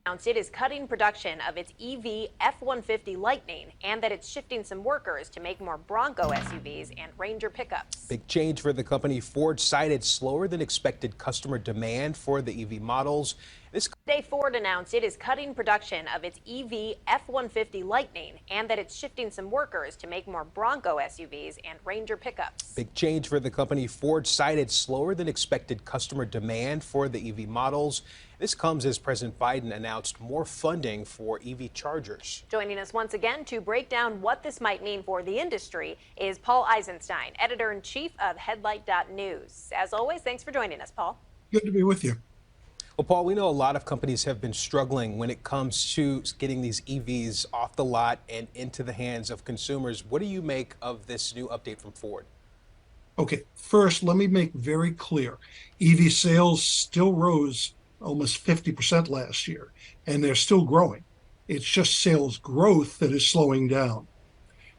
Announced it is cutting production of its EV F-150 Lightning and that it's shifting some workers to make more Bronco SUVs and Ranger pickups. Big change for the company. Ford cited slower than expected customer demand for the EV models. Today, Ford announced it is cutting production of its EV F-150 Lightning and that it's shifting some workers to make more Bronco SUVs and Ranger pickups. Big change for the company. Ford cited slower than expected customer demand for the EV models. This comes as President Biden announced more funding for EV chargers. Joining us once again to break down what this might mean for the industry is Paul Eisenstein, editor-in-chief of Headlight.News. As always, thanks for joining us, Paul. Good to be with you. Well, Paul, we know a lot of companies have been struggling when it comes to getting these EVs off the lot and into the hands of consumers. What do you make of this new update from Ford? Okay, first, let me make very clear. EV sales still rose almost 50% last year, and they're still growing. It's just sales growth that is slowing down.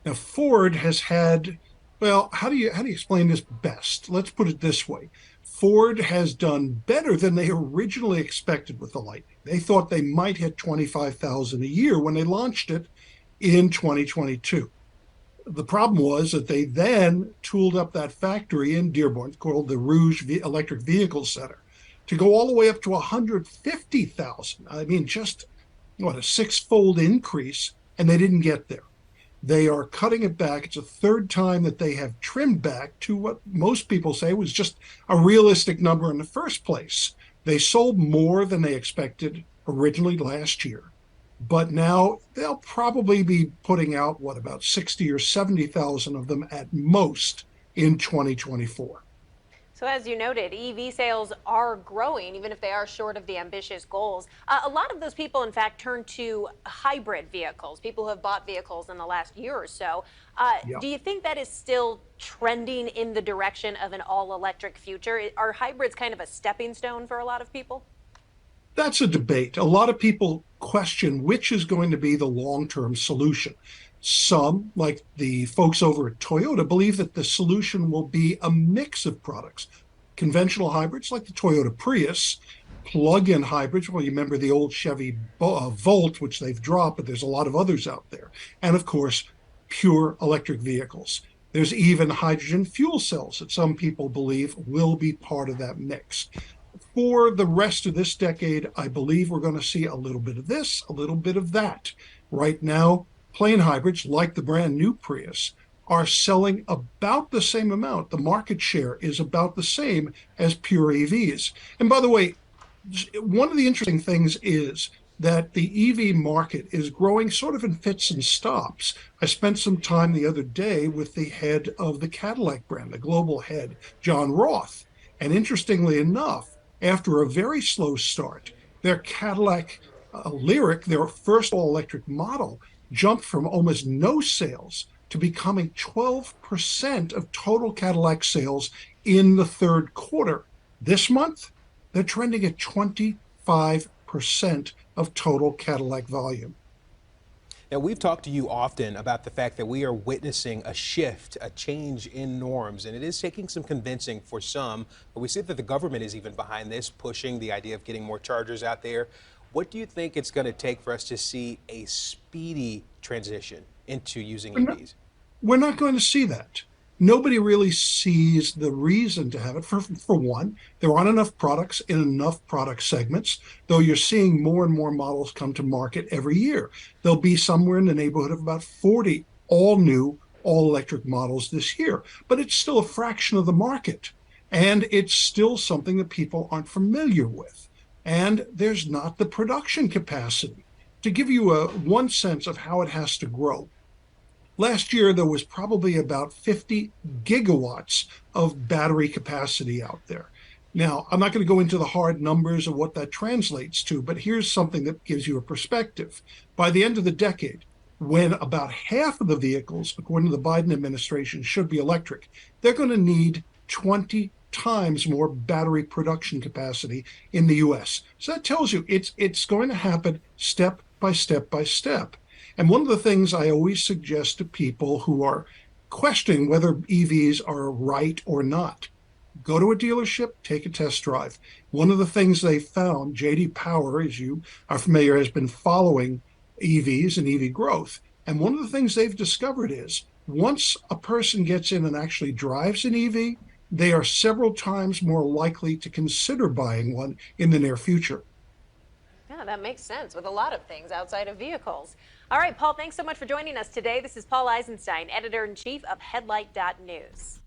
Now, Ford has had, well, how do you explain this best? Let's put it this way. Ford has done better than they originally expected with the Lightning. They thought they might hit 25,000 a year when they launched it in 2022. The problem was that they then tooled up that factory in Dearborn, called the Rouge Electric Vehicle Center, to go all the way up to 150,000. I mean, just what, a six-fold increase, and they didn't get there. They are cutting it back. It's the third time that they have trimmed back to what most people say was just a realistic number in the first place. They sold more than they expected originally last year, but now they'll probably be putting out, what, about 60 or 70,000 of them at most in 2024. So as you noted, EV sales are growing, even if they are short of the ambitious goals. A lot of those people, in fact, turn to hybrid vehicles, people who have bought vehicles in the last year or so. Yeah. Do you think that is still trending in the direction of an all-electric future? Are hybrids kind of a stepping stone for a lot of people? That's a debate. A lot of people question which is going to be the long-term solution. Some, like the folks over at Toyota, believe that the solution will be a mix of products. Conventional hybrids like the Toyota Prius, plug-in hybrids, well, you remember the old Chevy Volt, which they've dropped, but there's a lot of others out there. And of course, pure electric vehicles. There's even hydrogen fuel cells that some people believe will be part of that mix. For the rest of this decade, I believe we're going to see a little bit of this, a little bit of that. Right now, plain hybrids, like the brand new Prius, are selling about the same amount. The market share is about the same as pure EVs. And by the way, one of the interesting things is that the EV market is growing sort of in fits and stops. I spent some time the other day with the head of the Cadillac brand, the global head, John Roth. And interestingly enough, after a very slow start, their Cadillac Lyriq, their first all-electric model, jumped from almost no sales to becoming 12% of total Cadillac sales in the third quarter. This month, they're trending at 25% of total Cadillac volume. Now, we've talked to you often about the fact that we are witnessing a shift, a change in norms, and it is taking some convincing for some, but we see that the government is even behind this, pushing the idea of getting more chargers out there. What do you think it's going to take for us to see a speedy transition into using EVs? We're not going to see that. Nobody really sees the reason to have it. For one, there aren't enough products in enough product segments, though you're seeing more and more models come to market every year. There'll be somewhere in the neighborhood of about 40 all new, all electric models this year, but it's still a fraction of the market. And it's still something that people aren't familiar with. And there's not the production capacity. To give you one sense of how it has to grow, last year there was probably about 50 gigawatts of battery capacity out there. Now, I'm not going to go into the hard numbers of what that translates to, but here's something that gives you a perspective. By the end of the decade, when about half of the vehicles, according to the Biden administration, should be electric, they're going to need 20 times more battery production capacity in the US. So that tells you it's going to happen step by step by step. And one of the things I always suggest to people who are questioning whether EVs are right or not, Go to a dealership, take a test drive. One of the things they found, JD Power, as you are familiar, has been following EVs and EV growth. And one of the things they've discovered is once a person gets in and actually drives an EV, they are several times more likely to consider buying one in the near future. Yeah, that makes sense with a lot of things outside of vehicles. All right, Paul, thanks so much for joining us today. This is Paul Eisenstein, editor-in-chief of Headlight.News.